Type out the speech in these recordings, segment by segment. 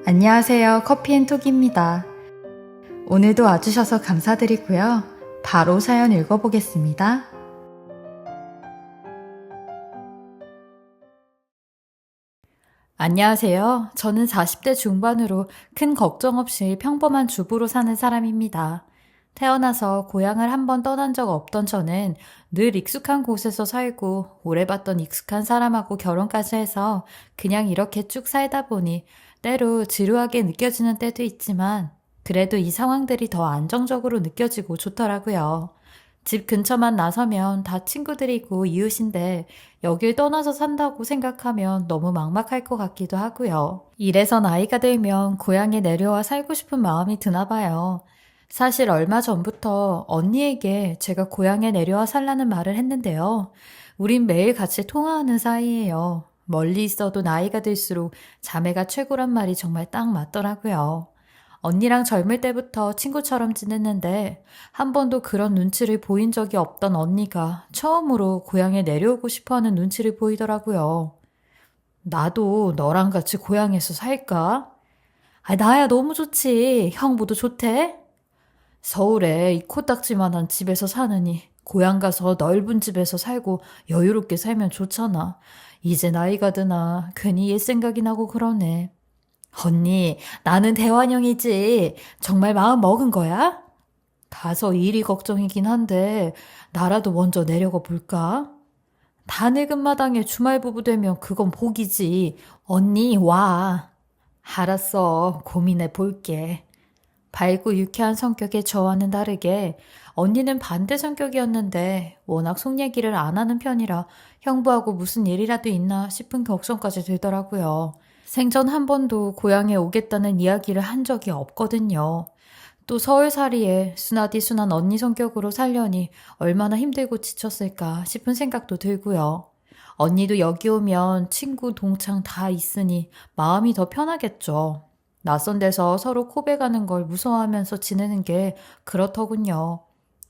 안녕하세요. 커피앤톡입니다. 오늘도 와주셔서 감사드리고요. 바로 사연 읽어보겠습니다. 안녕하세요. 저는 40대 중반으로 큰 걱정 없이 평범한 주부로 사는 사람입니다. 태어나서 고향을 한 번 떠난 적 없던 저는 늘 익숙한 곳에서 살고 오래 봤던 익숙한 사람하고 결혼까지 해서 그냥 이렇게 쭉 살다 보니 때로 지루하게 느껴지는 때도 있지만 그래도 이 상황들이 더 안정적으로 느껴지고 좋더라고요. 집 근처만 나서면 다 친구들이고 이웃인데 여길 떠나서 산다고 생각하면 너무 막막할 것 같기도 하고요. 이래서 나이가 들면 고향에 내려와 살고 싶은 마음이 드나 봐요. 사실 얼마 전부터 언니에게 제가 고향에 내려와 살라는 말을 했는데요. 우린 매일 같이 통화하는 사이예요. 멀리 있어도 나이가 들수록 자매가 최고란 말이 정말 딱 맞더라고요. 언니랑 젊을 때부터 친구처럼 지냈는데 한 번도 그런 눈치를 보인 적이 없던 언니가 처음으로 고향에 내려오고 싶어하는 눈치를 보이더라고요. 나도 너랑 같이 고향에서 살까? 나야 너무 좋지. 형 모두 좋대? 서울에 이 코딱지만한 집에서 사느니 고향 가서 넓은 집에서 살고 여유롭게 살면 좋잖아. 이제 나이가 드나 괜히 옛 생각이 나고 그러네. 언니, 나는 대환영이지. 정말 마음 먹은 거야? 가서 일이 걱정이긴 한데 나라도 먼저 내려가 볼까? 다 늙은 마당에 주말 부부 되면 그건 복이지. 언니, 와. 알았어. 고민해 볼게. 밝고 유쾌한 성격의 저와는 다르게 언니는 반대 성격이었는데 워낙 속 얘기를 안 하는 편이라 형부하고 무슨 일이라도 있나 싶은 걱정까지 들더라고요. 생전 한 번도 고향에 오겠다는 이야기를 한 적이 없거든요. 또 서울살이에 순하디 순한 언니 성격으로 살려니 얼마나 힘들고 지쳤을까 싶은 생각도 들고요. 언니도 여기 오면 친구, 동창 다 있으니 마음이 더 편하겠죠. 낯선 데서 서로 코베가는 걸 무서워하면서 지내는 게 그렇더군요.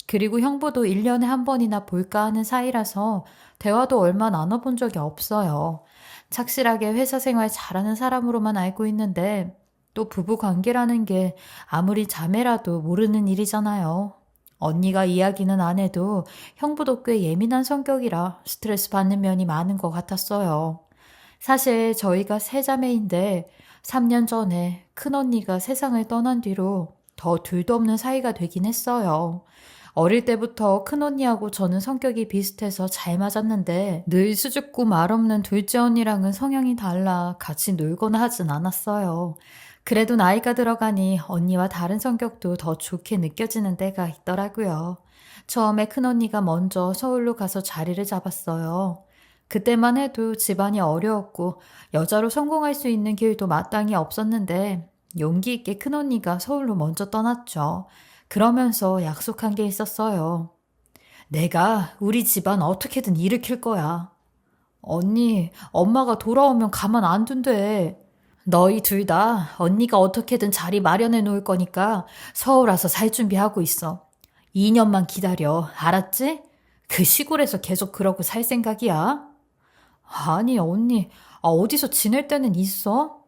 그리고 형부도 1년에 한 번이나 볼까 하는 사이라서 대화도 얼마 나눠본 적이 없어요. 착실하게 회사 생활 잘하는 사람으로만 알고 있는데 또 부부 관계라는 게 아무리 자매라도 모르는 일이잖아요. 언니가 이야기는 안 해도 형부도 꽤 예민한 성격이라 스트레스 받는 면이 많은 것 같았어요. 사실 저희가 세 자매인데 3년 전에 큰언니가 세상을 떠난 뒤로 더 둘도 없는 사이가 되긴 했어요. 어릴 때부터 큰언니하고 저는 성격이 비슷해서 잘 맞았는데 늘 수줍고 말없는 둘째 언니랑은 성향이 달라 같이 놀거나 하진 않았어요. 그래도 나이가 들어가니 언니와 다른 성격도 더 좋게 느껴지는 때가 있더라고요. 처음에 큰언니가 먼저 서울로 가서 자리를 잡았어요. 그때만 해도 집안이 어려웠고 여자로 성공할 수 있는 길도 마땅히 없었는데 용기 있게 큰언니가 서울로 먼저 떠났죠. 그러면서 약속한 게 있었어요. 내가 우리 집안 어떻게든 일으킬 거야. 언니, 엄마가 돌아오면 가만 안 둔대. 너희 둘 다 언니가 어떻게든 자리 마련해 놓을 거니까 서울 와서 살 준비하고 있어. 2년만 기다려. 알았지? 그 시골에서 계속 그러고 살 생각이야? 아니, 언니. 어디서 지낼 때는 있어?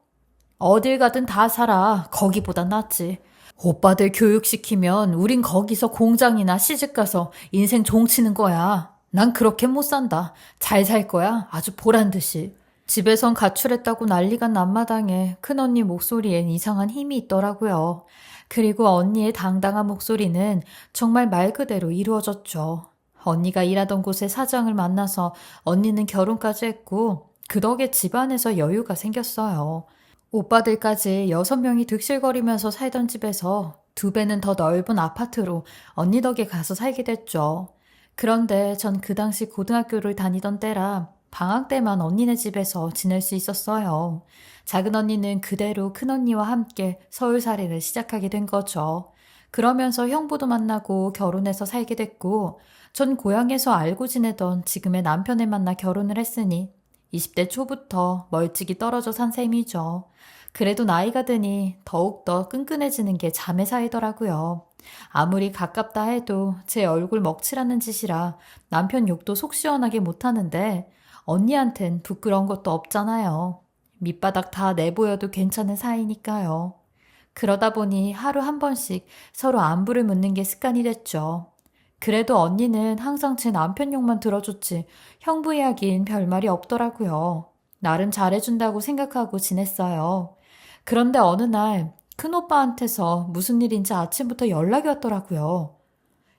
어딜 가든 다 살아. 거기보단 낫지. 오빠들 교육시키면 우린 거기서 공장이나 시집가서 인생 종치는 거야. 난 그렇게 못 산다. 잘 살 거야. 아주 보란 듯이. 집에선 가출했다고 난리가 난 마당에 큰언니 목소리엔 이상한 힘이 있더라고요. 그리고 언니의 당당한 목소리는 정말 말 그대로 이루어졌죠. 언니가 일하던 곳의 사장을 만나서 언니는 결혼까지 했고 그 덕에 집안에서 여유가 생겼어요. 오빠들까지 6명이 득실거리면서 살던 집에서 2배는 더 넓은 아파트로 언니 덕에 가서 살게 됐죠. 그런데 전 그 당시 고등학교를 다니던 때라 방학 때만 언니네 집에서 지낼 수 있었어요. 작은 언니는 그대로 큰 언니와 함께 서울살이를 시작하게 된 거죠. 그러면서 형부도 만나고 결혼해서 살게 됐고 전 고향에서 알고 지내던 지금의 남편을 만나 결혼을 했으니 20대 초부터 멀찍이 떨어져 산 셈이죠. 그래도 나이가 드니 더욱더 끈끈해지는 게 자매 사이더라고요. 아무리 가깝다 해도 제 얼굴 먹칠하는 짓이라 남편 욕도 속 시원하게 못하는데 언니한텐 부끄러운 것도 없잖아요. 밑바닥 다 내보여도 괜찮은 사이니까요. 그러다 보니 하루 한 번씩 서로 안부를 묻는 게 습관이 됐죠. 그래도 언니는 항상 제 남편 욕만 들어줬지 형부 이야기엔 별말이 없더라고요. 나름 잘해준다고 생각하고 지냈어요. 그런데 어느 날 큰오빠한테서 무슨 일인지 아침부터 연락이 왔더라고요.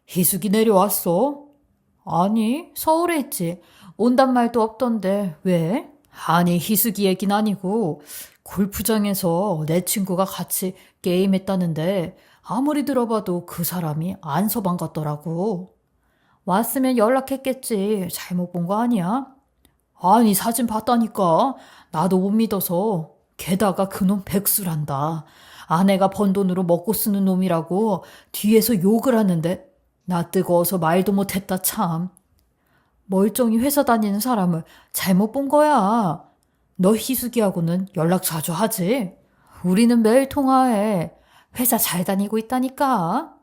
희숙이 내려왔어? 아니, 서울에 있지. 온단 말도 없던데, 왜? 아니, 희숙이 얘긴 아니고, 골프장에서 내 친구가 같이 게임했다는데, 아무리 들어봐도 그 사람이 안서방 같더라고. 왔으면 연락했겠지. 잘못 본 거 아니야? 아니, 사진 봤다니까. 나도 못 믿어서. 게다가 그놈 백수란다. 아내가 번 돈으로 먹고 쓰는 놈이라고 뒤에서 욕을 하는데, 나 뜨거워서 말도 못했다, 참. 멀쩡히 회사 다니는 사람을 잘못 본 거야. 너 희숙이하고는 연락 자주 하지? 우리는 매일 통화해. 회사 잘 다니고 있다니까.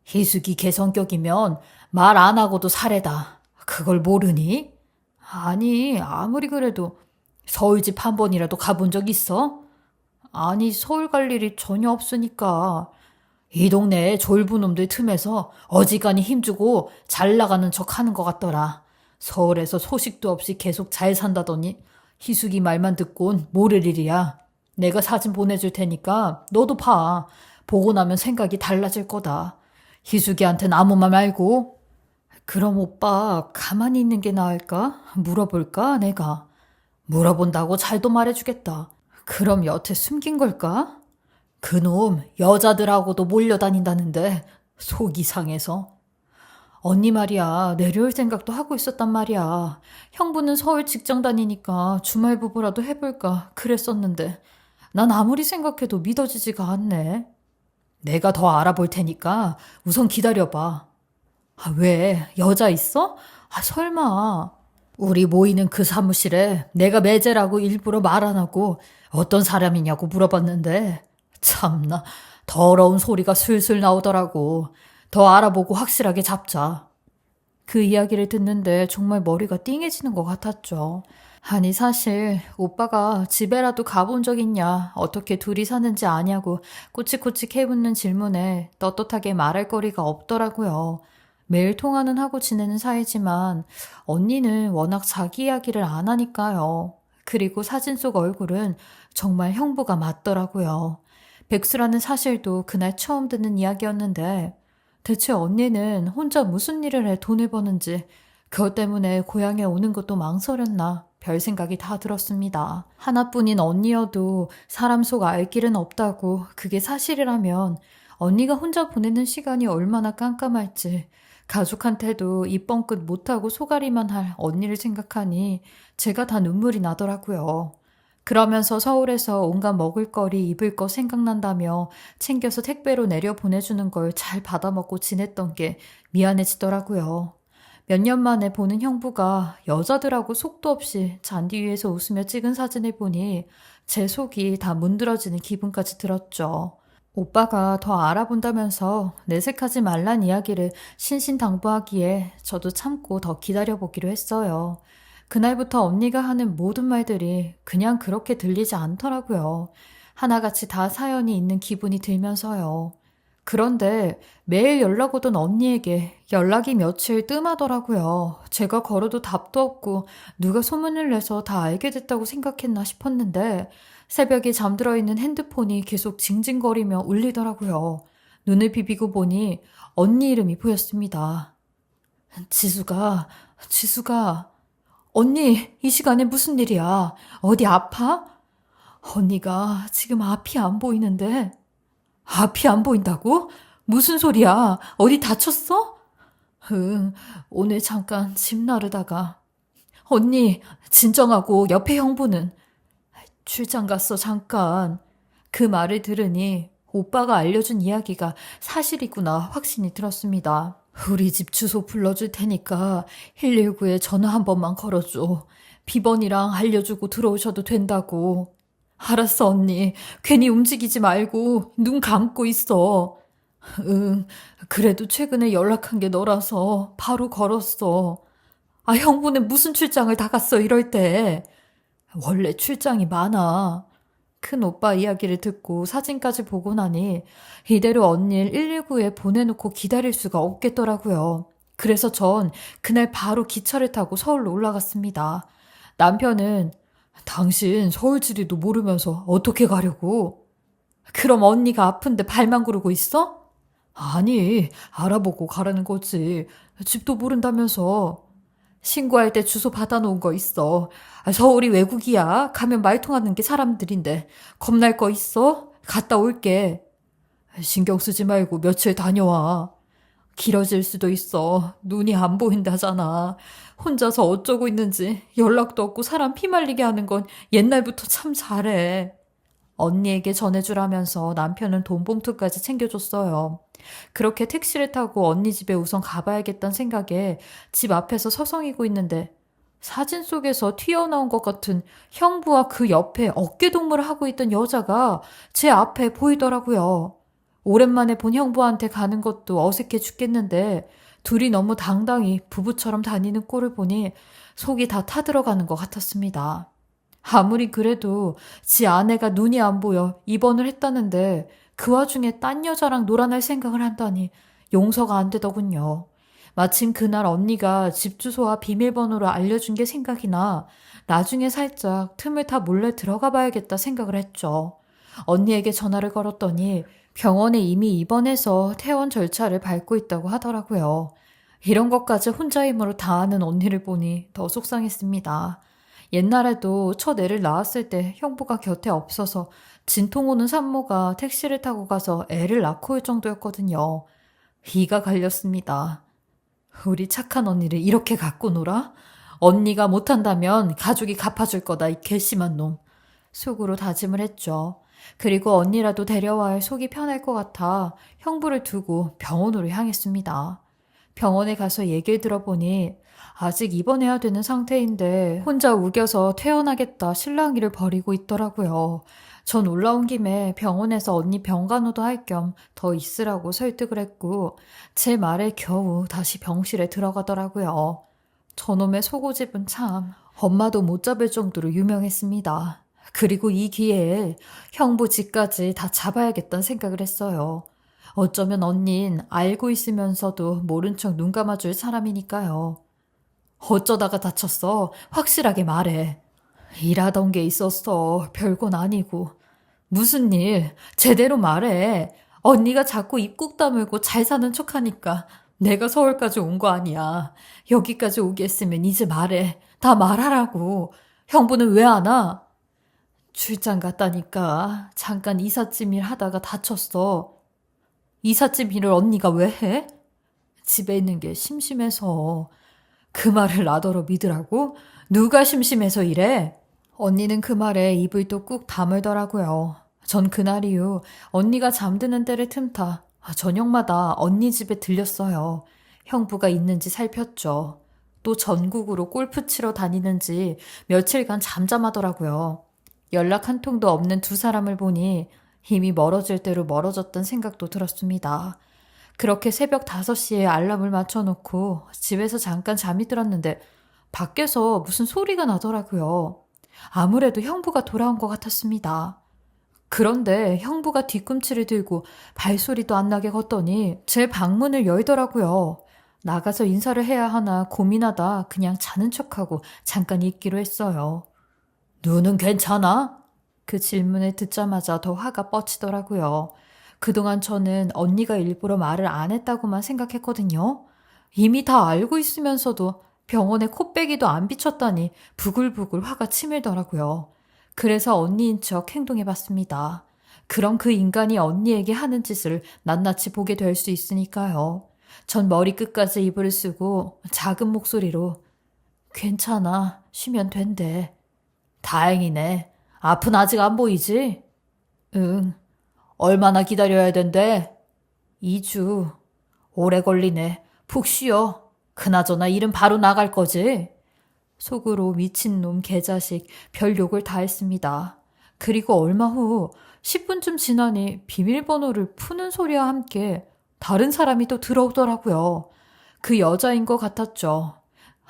희숙이 걔 성격이면 말 안 하고도 사례다. 그걸 모르니? 아니, 아무리 그래도 서울집 한 번이라도 가본 적 있어? 아니, 서울 갈 일이 전혀 없으니까. 이 동네에 졸부 놈들 틈에서 어지간히 힘주고 잘 나가는 척 하는 것 같더라. 서울에서 소식도 없이 계속 잘 산다더니 희숙이 말만 듣곤 모를 일이야. 내가 사진 보내줄 테니까 너도 봐. 보고 나면 생각이 달라질 거다. 희숙이한텐 아무 말 말고. 그럼 오빠 가만히 있는 게 나을까? 물어볼까 내가. 물어본다고 잘도 말해주겠다. 그럼 여태 숨긴 걸까? 그놈 여자들하고도 몰려다닌다는데 속이 상해서. 언니 말이야, 내려올 생각도 하고 있었단 말이야. 형부는 서울 직장 다니니까 주말 부부라도 해볼까 그랬었는데 난 아무리 생각해도 믿어지지가 않네. 내가 더 알아볼 테니까 우선 기다려봐. 아, 왜? 여자 있어? 아, 설마. 우리 모이는 그 사무실에 내가 매제라고 일부러 말 안 하고 어떤 사람이냐고 물어봤는데 참나 더러운 소리가 술술 나오더라고. 더 알아보고 확실하게 잡자. 그 이야기를 듣는데 정말 머리가 띵해지는 것 같았죠. 아니 사실 오빠가 집에라도 가본 적 있냐, 어떻게 둘이 사는지 아냐고 꼬치꼬치 캐묻는 질문에 떳떳하게 말할 거리가 없더라고요. 매일 통화는 하고 지내는 사이지만 언니는 워낙 자기 이야기를 안 하니까요. 그리고 사진 속 얼굴은 정말 형부가 맞더라고요. 백수라는 사실도 그날 처음 듣는 이야기였는데 대체 언니는 혼자 무슨 일을 해 돈을 버는지 그것 때문에 고향에 오는 것도 망설였나 별 생각이 다 들었습니다. 하나뿐인 언니여도 사람 속 알 길은 없다고 그게 사실이라면 언니가 혼자 보내는 시간이 얼마나 깜깜할지 가족한테도 입 뻥끗 못하고 소가리만 할 언니를 생각하니 제가 다 눈물이 나더라고요. 그러면서 서울에서 온갖 먹을거리, 입을 거 생각난다며 챙겨서 택배로 내려 보내주는 걸 잘 받아먹고 지냈던 게 미안해지더라고요. 몇 년 만에 보는 형부가 여자들하고 속도 없이 잔디 위에서 웃으며 찍은 사진을 보니 제 속이 다 문드러지는 기분까지 들었죠. 오빠가 더 알아본다면서 내색하지 말란 이야기를 신신당부하기에 저도 참고 더 기다려보기로 했어요. 그날부터 언니가 하는 모든 말들이 그냥 그렇게 들리지 않더라고요. 하나같이 다 사연이 있는 기분이 들면서요. 그런데 매일 연락 오던 언니에게 연락이 며칠 뜸하더라고요. 제가 걸어도 답도 없고 누가 소문을 내서 다 알게 됐다고 생각했나 싶었는데 새벽에 잠들어 있는 핸드폰이 계속 징징거리며 울리더라고요. 눈을 비비고 보니 언니 이름이 보였습니다. 지수가, 언니, 이 시간에 무슨 일이야? 어디 아파? 언니가 지금 앞이 안 보이는데. 앞이 안 보인다고? 무슨 소리야? 어디 다쳤어? 응, 오늘 잠깐 집 나르다가. 언니, 진정하고 옆에 형부는? 출장 갔어, 잠깐. 그 말을 들으니 오빠가 알려준 이야기가 사실이구나 확신이 들었습니다. 우리 집 주소 불러줄 테니까 119에 전화 한 번만 걸어줘. 비번이랑 알려주고 들어오셔도 된다고. 알았어, 언니. 괜히 움직이지 말고 눈 감고 있어. 응, 그래도 최근에 연락한 게 너라서 바로 걸었어. 아, 형부는 무슨 출장을 다 갔어, 이럴 때. 원래 출장이 많아. 큰 오빠 이야기를 듣고 사진까지 보고 나니 이대로 언니를 119에 보내놓고 기다릴 수가 없겠더라고요. 그래서 전 그날 바로 기차를 타고 서울로 올라갔습니다. 남편은 당신 서울 지리도 모르면서 어떻게 가려고? 그럼 언니가 아픈데 발만 구르고 있어? 아니, 알아보고 가라는 거지. 집도 모른다면서. 신고할 때 주소 받아놓은 거 있어. 서울이 외국이야. 가면 말통하는 게 사람들인데. 겁날 거 있어? 갔다 올게. 신경 쓰지 말고 며칠 다녀와. 길어질 수도 있어. 눈이 안 보인다잖아. 혼자서 어쩌고 있는지 연락도 없고 사람 피말리게 하는 건 옛날부터 참 잘해. 언니에게 전해주라면서 남편은 돈 봉투까지 챙겨줬어요. 그렇게 택시를 타고 언니 집에 우선 가봐야겠다는 생각에 집 앞에서 서성이고 있는데 사진 속에서 튀어나온 것 같은 형부와 그 옆에 어깨동무를 하고 있던 여자가 제 앞에 보이더라고요. 오랜만에 본 형부한테 가는 것도 어색해 죽겠는데 둘이 너무 당당히 부부처럼 다니는 꼴을 보니 속이 다 타들어가는 것 같았습니다. 아무리 그래도 지 아내가 눈이 안 보여 입원을 했다는데 그 와중에 딴 여자랑 놀아날 생각을 한다니 용서가 안 되더군요. 마침 그날 언니가 집 주소와 비밀번호를 알려준 게 생각이 나 나중에 살짝 틈을 타 몰래 들어가 봐야겠다 생각을 했죠. 언니에게 전화를 걸었더니 병원에 이미 입원해서 퇴원 절차를 밟고 있다고 하더라고요. 이런 것까지 혼자 힘으로 다 하는 언니를 보니 더 속상했습니다. 옛날에도 첫 애를 낳았을 때 형부가 곁에 없어서 진통 오는 산모가 택시를 타고 가서 애를 낳고 올 정도였거든요. 이가 갈렸습니다. 우리 착한 언니를 이렇게 갖고 놀아? 언니가 못한다면 가족이 갚아줄 거다, 이 괘씸한 놈. 속으로 다짐을 했죠. 그리고 언니라도 데려와야 속이 편할 것 같아 형부를 두고 병원으로 향했습니다. 병원에 가서 얘기를 들어보니 아직 입원해야 되는 상태인데 혼자 우겨서 퇴원하겠다 실랑이를 벌이고 있더라고요. 전 올라온 김에 병원에서 언니 병간호도 할 겸 더 있으라고 설득을 했고 제 말에 겨우 다시 병실에 들어가더라고요. 저놈의 속고집은 참 엄마도 못 잡을 정도로 유명했습니다. 그리고 이 기회에 형부 집까지 다 잡아야겠다는 생각을 했어요. 어쩌면 언닌 알고 있으면서도 모른 척 눈 감아줄 사람이니까요. 어쩌다가 다쳤어? 확실하게 말해. 일하던 게 있었어. 별건 아니고. 무슨 일? 제대로 말해. 언니가 자꾸 입국 다물고 잘 사는 척하니까 내가 서울까지 온 거 아니야. 여기까지 오게 했으면 이제 말해. 다 말하라고. 형부는 왜 안 와? 출장 갔다니까. 잠깐 이삿짐 일 하다가 다쳤어. 이삿짐 일을 언니가 왜 해? 집에 있는 게 심심해서. 그 말을 나더러 믿으라고? 누가 심심해서 이래? 언니는 그 말에 입을 또 꾹 다물더라고요. 전 그날 이후 언니가 잠드는 때를 틈타 저녁마다 언니 집에 들렸어요. 형부가 있는지 살폈죠. 또 전국으로 골프 치러 다니는지 며칠간 잠잠하더라고요. 연락 한 통도 없는 두 사람을 보니 이미 멀어질 대로 멀어졌던 생각도 들었습니다. 그렇게 새벽 5시에 알람을 맞춰놓고 집에서 잠깐 잠이 들었는데 밖에서 무슨 소리가 나더라고요. 아무래도 형부가 돌아온 것 같았습니다. 그런데 형부가 뒤꿈치를 들고 발소리도 안 나게 걷더니 제 방문을 열더라고요. 나가서 인사를 해야 하나 고민하다 그냥 자는 척하고 잠깐 있기로 했어요. 눈은 괜찮아? 그 질문을 듣자마자 더 화가 뻗치더라고요. 그동안 저는 언니가 일부러 말을 안 했다고만 생각했거든요. 이미 다 알고 있으면서도 병원에 코빼기도 안 비쳤다니 부글부글 화가 치밀더라고요. 그래서 언니인 척 행동해봤습니다. 그럼 그 인간이 언니에게 하는 짓을 낱낱이 보게 될 수 있으니까요. 전 머리끝까지 이불을 쓰고 작은 목소리로 괜찮아, 쉬면 된대. 다행이네. 앞은 아직 안 보이지? 응. 얼마나 기다려야 된대? 2주. 오래 걸리네. 푹 쉬어. 그나저나 일은 바로 나갈 거지? 속으로 미친놈 개자식 별 욕을 다 했습니다. 그리고 얼마 후 10분쯤 지나니 비밀번호를 푸는 소리와 함께 다른 사람이 또 들어오더라고요. 그 여자인 것 같았죠.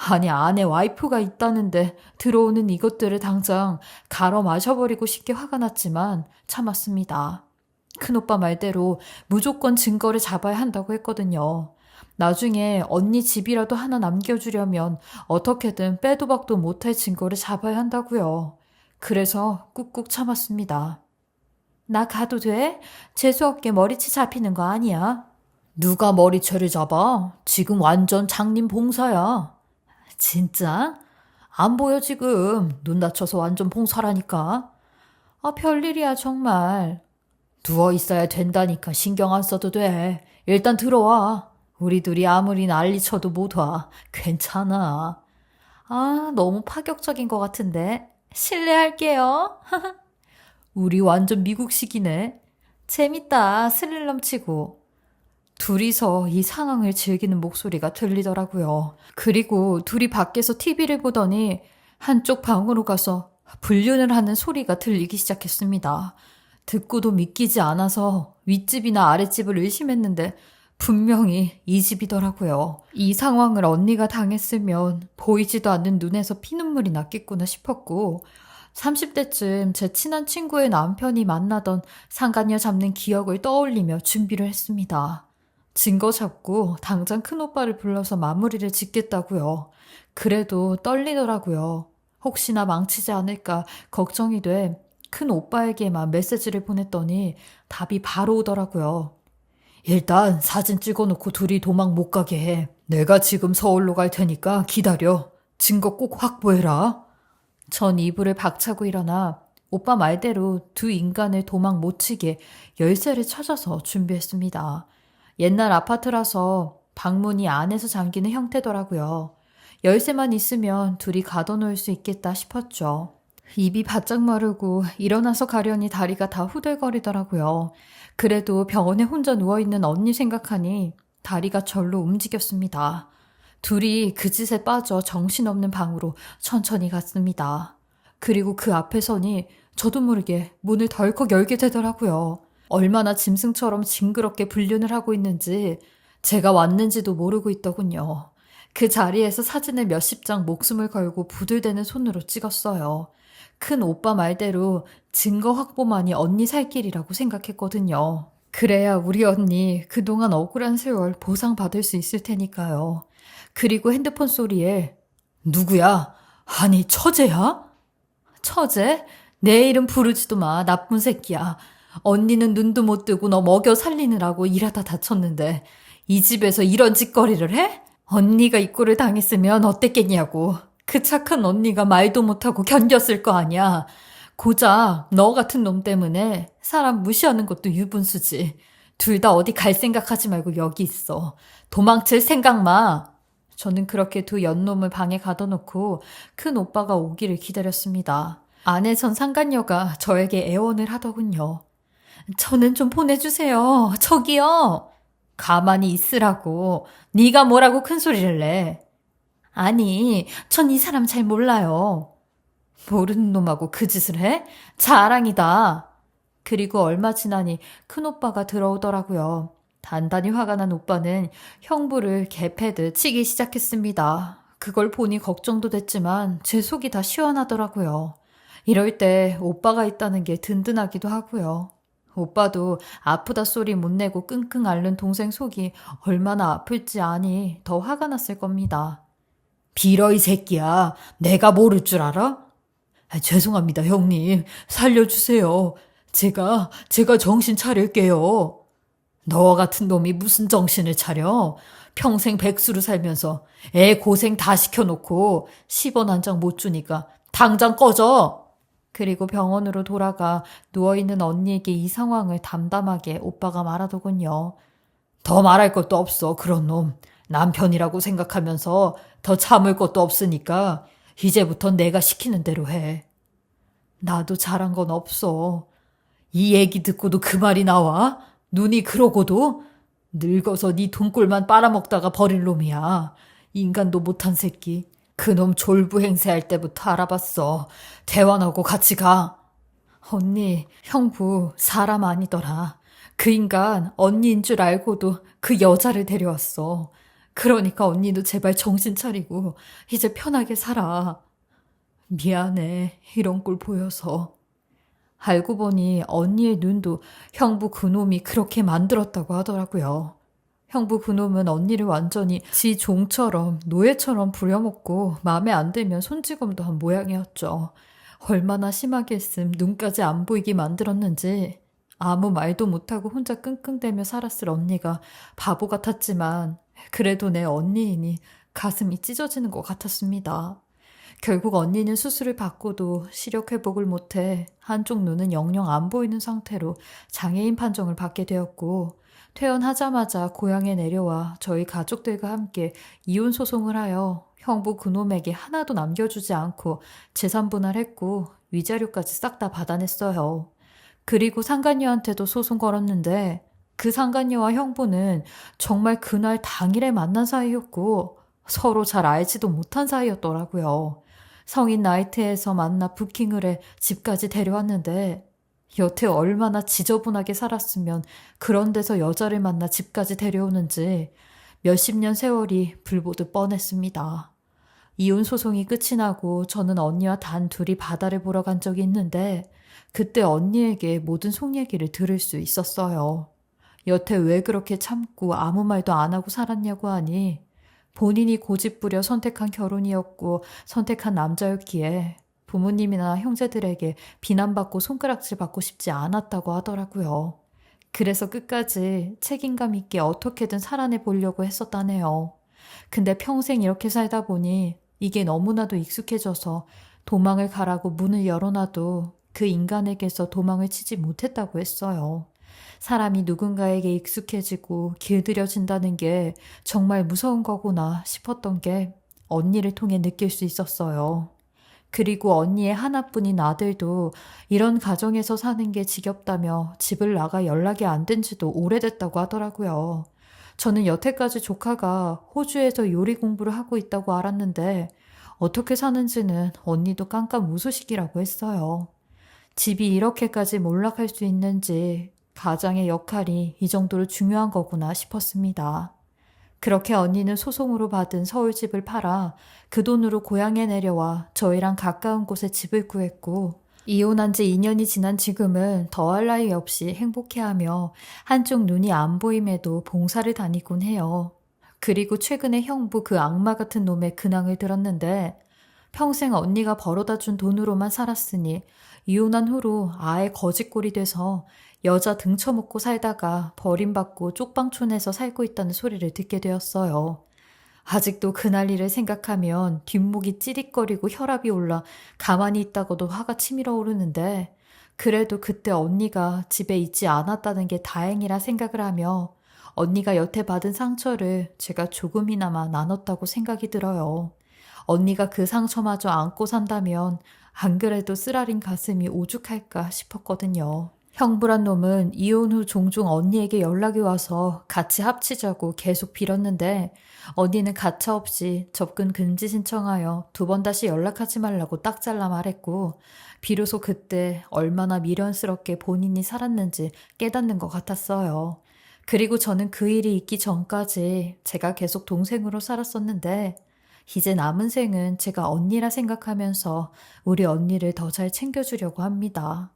아니, 안에 와이프가 있다는데 들어오는 이것들을 당장 갈아 마셔버리고 싶게 화가 났지만 참았습니다. 큰오빠 말대로 무조건 증거를 잡아야 한다고 했거든요. 나중에 언니 집이라도 하나 남겨주려면 어떻게든 빼도 박도 못할 증거를 잡아야 한다고요. 그래서 꾹꾹 참았습니다. 나 가도 돼? 재수없게 머리채 잡히는 거 아니야? 누가 머리채를 잡아? 지금 완전 장님 봉사야. 진짜? 안 보여 지금. 눈 다쳐서 완전 봉사라니까. 아, 별일이야 정말. 누워 있어야 된다니까 신경 안 써도 돼. 일단 들어와. 우리 둘이 아무리 난리 쳐도 못 와. 괜찮아. 아, 너무 파격적인 것 같은데. 실례할게요. 우리 완전 미국식이네. 재밌다. 스릴 넘치고. 둘이서 이 상황을 즐기는 목소리가 들리더라고요. 그리고 둘이 밖에서 TV를 보더니 한쪽 방으로 가서 불륜을 하는 소리가 들리기 시작했습니다. 듣고도 믿기지 않아서 윗집이나 아랫집을 의심했는데 분명히 이 집이더라고요. 이 상황을 언니가 당했으면 보이지도 않는 눈에서 피눈물이 났겠구나 싶었고 30대쯤 제 친한 친구의 남편이 만나던 상간녀 잡는 기억을 떠올리며 준비를 했습니다. 증거 잡고 당장 큰오빠를 불러서 마무리를 짓겠다고요. 그래도 떨리더라고요. 혹시나 망치지 않을까 걱정이 돼 큰오빠에게만 메시지를 보냈더니 답이 바로 오더라고요. 일단 사진 찍어놓고 둘이 도망 못 가게 해. 내가 지금 서울로 갈 테니까 기다려. 증거 꼭 확보해라. 전 이불을 박차고 일어나 오빠 말대로 두 인간을 도망 못 치게 열쇠를 찾아서 준비했습니다. 옛날 아파트라서 방문이 안에서 잠기는 형태더라고요. 열쇠만 있으면 둘이 가둬놓을 수 있겠다 싶었죠. 입이 바짝 마르고 일어나서 가려니 다리가 다 후들거리더라고요. 그래도 병원에 혼자 누워있는 언니 생각하니 다리가 절로 움직였습니다. 둘이 그 짓에 빠져 정신없는 방으로 천천히 갔습니다. 그리고 그 앞에 서니 저도 모르게 문을 덜컥 열게 되더라고요. 얼마나 짐승처럼 징그럽게 불륜을 하고 있는지 제가 왔는지도 모르고 있더군요. 그 자리에서 사진을 몇십 장 목숨을 걸고 부들대는 손으로 찍었어요. 큰 오빠 말대로 증거 확보만이 언니 살 길이라고 생각했거든요. 그래야 우리 언니 그동안 억울한 세월 보상받을 수 있을 테니까요. 그리고 핸드폰 소리에 누구야? 아니 처제야? 처제? 내 이름 부르지도 마. 나쁜 새끼야. 언니는 눈도 못 뜨고 너 먹여 살리느라고 일하다 다쳤는데 이 집에서 이런 짓거리를 해? 언니가 이 꼴을 당했으면 어땠겠냐고. 그 착한 언니가 말도 못하고 견뎠을 거 아니야. 고작 너 같은 놈 때문에 사람 무시하는 것도 유분수지. 둘 다 어디 갈 생각하지 말고 여기 있어. 도망칠 생각 마. 저는 그렇게 두 연놈을 방에 가둬놓고 큰 오빠가 오기를 기다렸습니다. 안에선 상간녀가 저에게 애원을 하더군요. 저는 좀 보내주세요. 저기요. 가만히 있으라고. 네가 뭐라고 큰 소리를 내. 아니, 전 이 사람 잘 몰라요. 모르는 놈하고 그 짓을 해? 자랑이다. 그리고 얼마 지나니 큰오빠가 들어오더라고요. 단단히 화가 난 오빠는 형부를 개패듯 치기 시작했습니다. 그걸 보니 걱정도 됐지만 제 속이 다 시원하더라고요. 이럴 때 오빠가 있다는 게 든든하기도 하고요. 오빠도 아프다 소리 못 내고 끙끙 앓는 동생 속이 얼마나 아플지 아니 더 화가 났을 겁니다. 빌어 이 새끼야. 내가 모를 줄 알아? 죄송합니다 형님. 살려주세요. 제가 정신 차릴게요. 너와 같은 놈이 무슨 정신을 차려? 평생 백수로 살면서 애 고생 다 시켜놓고 10원 한 장 못 주니까 당장 꺼져. 그리고 병원으로 돌아가 누워있는 언니에게 이 상황을 담담하게 오빠가 말하더군요. 더 말할 것도 없어 그런 놈. 남편이라고 생각하면서 더 참을 것도 없으니까 이제부턴 내가 시키는 대로 해. 나도 잘한 건 없어. 이 얘기 듣고도 그 말이 나와? 눈이 그러고도? 늙어서 네 돈꼴만 빨아먹다가 버릴 놈이야. 인간도 못한 새끼. 그놈 졸부 행세할 때부터 알아봤어. 대환하고 같이 가. 언니, 형부 사람 아니더라. 그 인간 언니인 줄 알고도 그 여자를 데려왔어. 그러니까 언니도 제발 정신 차리고 이제 편하게 살아. 미안해. 이런 꼴 보여서. 알고 보니 언니의 눈도 형부 그놈이 그렇게 만들었다고 하더라고요. 형부 그놈은 언니를 완전히 지 종처럼 노예처럼 부려먹고 마음에 안 들면 손찌검도 한 모양이었죠. 얼마나 심하게 했음 눈까지 안 보이게 만들었는지 아무 말도 못하고 혼자 끙끙대며 살았을 언니가 바보 같았지만 그래도 내 언니이니 가슴이 찢어지는 것 같았습니다. 결국 언니는 수술을 받고도 시력 회복을 못해 한쪽 눈은 영영 안 보이는 상태로 장애인 판정을 받게 되었고 퇴원하자마자 고향에 내려와 저희 가족들과 함께 이혼 소송을 하여 형부 그놈에게 하나도 남겨주지 않고 재산 분할했고 위자료까지 싹 다 받아냈어요. 그리고 상간녀한테도 소송 걸었는데 그 상간녀와 형부는 정말 그날 당일에 만난 사이였고 서로 잘 알지도 못한 사이였더라고요. 성인 나이트에서 만나 부킹을 해 집까지 데려왔는데 여태 얼마나 지저분하게 살았으면 그런 데서 여자를 만나 집까지 데려오는지 몇십 년 세월이 불보듯 뻔했습니다. 이혼 소송이 끝이 나고 저는 언니와 단 둘이 바다를 보러 간 적이 있는데 그때 언니에게 모든 속 얘기를 들을 수 있었어요. 여태 왜 그렇게 참고 아무 말도 안 하고 살았냐고 하니 본인이 고집부려 선택한 결혼이었고 선택한 남자였기에 부모님이나 형제들에게 비난받고 손가락질 받고 싶지 않았다고 하더라고요. 그래서 끝까지 책임감 있게 어떻게든 살아내 보려고 했었다네요. 근데 평생 이렇게 살다 보니 이게 너무나도 익숙해져서 도망을 가라고 문을 열어놔도 그 인간에게서 도망을 치지 못했다고 했어요. 사람이 누군가에게 익숙해지고 길들여진다는 게 정말 무서운 거구나 싶었던 게 언니를 통해 느낄 수 있었어요. 그리고 언니의 하나뿐인 아들도 이런 가정에서 사는 게 지겹다며 집을 나가 연락이 안 된 지도 오래됐다고 하더라고요. 저는 여태까지 조카가 호주에서 요리 공부를 하고 있다고 알았는데 어떻게 사는지는 언니도 깜깜 우수식이라고 했어요. 집이 이렇게까지 몰락할 수 있는지 가장의 역할이 이 정도로 중요한 거구나 싶었습니다. 그렇게 언니는 소송으로 받은 서울집을 팔아 그 돈으로 고향에 내려와 저희랑 가까운 곳에 집을 구했고 이혼한 지 2년이 지난 지금은 더할 나위 없이 행복해하며 한쪽 눈이 안 보임에도 봉사를 다니곤 해요. 그리고 최근에 형부 그 악마 같은 놈의 근황을 들었는데 평생 언니가 벌어다 준 돈으로만 살았으니 이혼한 후로 아예 거지꼴이 돼서 여자 등쳐먹고 살다가 버림받고 쪽방촌에서 살고 있다는 소리를 듣게 되었어요. 아직도 그날 일을 생각하면 뒷목이 찌릿거리고 혈압이 올라 가만히 있다고도 화가 치밀어 오르는데 그래도 그때 언니가 집에 있지 않았다는 게 다행이라 생각을 하며 언니가 여태 받은 상처를 제가 조금이나마 나눴다고 생각이 들어요. 언니가 그 상처마저 안고 산다면 안 그래도 쓰라린 가슴이 오죽할까 싶었거든요. 형부란 놈은 이혼 후 종종 언니에게 연락이 와서 같이 합치자고 계속 빌었는데 언니는 가차없이 접근 금지 신청하여 2번 다시 연락하지 말라고 딱 잘라 말했고 비로소 그때 얼마나 미련스럽게 본인이 살았는지 깨닫는 것 같았어요. 그리고 저는 그 일이 있기 전까지 제가 계속 동생으로 살았었는데 이제 남은 생은 제가 언니라 생각하면서 우리 언니를 더 잘 챙겨주려고 합니다.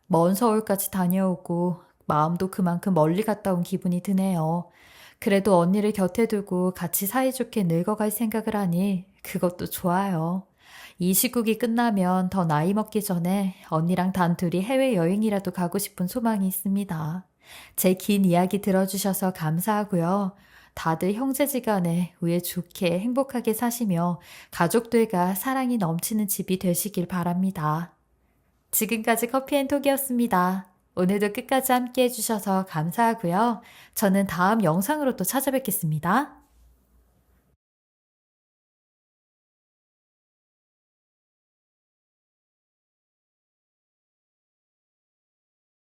먼 서울까지 다녀오고 마음도 그만큼 멀리 갔다 온 기분이 드네요. 그래도 언니를 곁에 두고 같이 사이좋게 늙어갈 생각을 하니 그것도 좋아요. 이 시국이 끝나면 더 나이 먹기 전에 언니랑 단둘이 해외여행이라도 가고 싶은 소망이 있습니다. 제 긴 이야기 들어주셔서 감사하고요. 다들 형제지간에 우애 좋게 행복하게 사시며 가족들과 사랑이 넘치는 집이 되시길 바랍니다. 지금까지 커피앤톡이었습니다. 오늘도 끝까지 함께 해주셔서 감사하고요. 저는 다음 영상으로 또 찾아뵙겠습니다.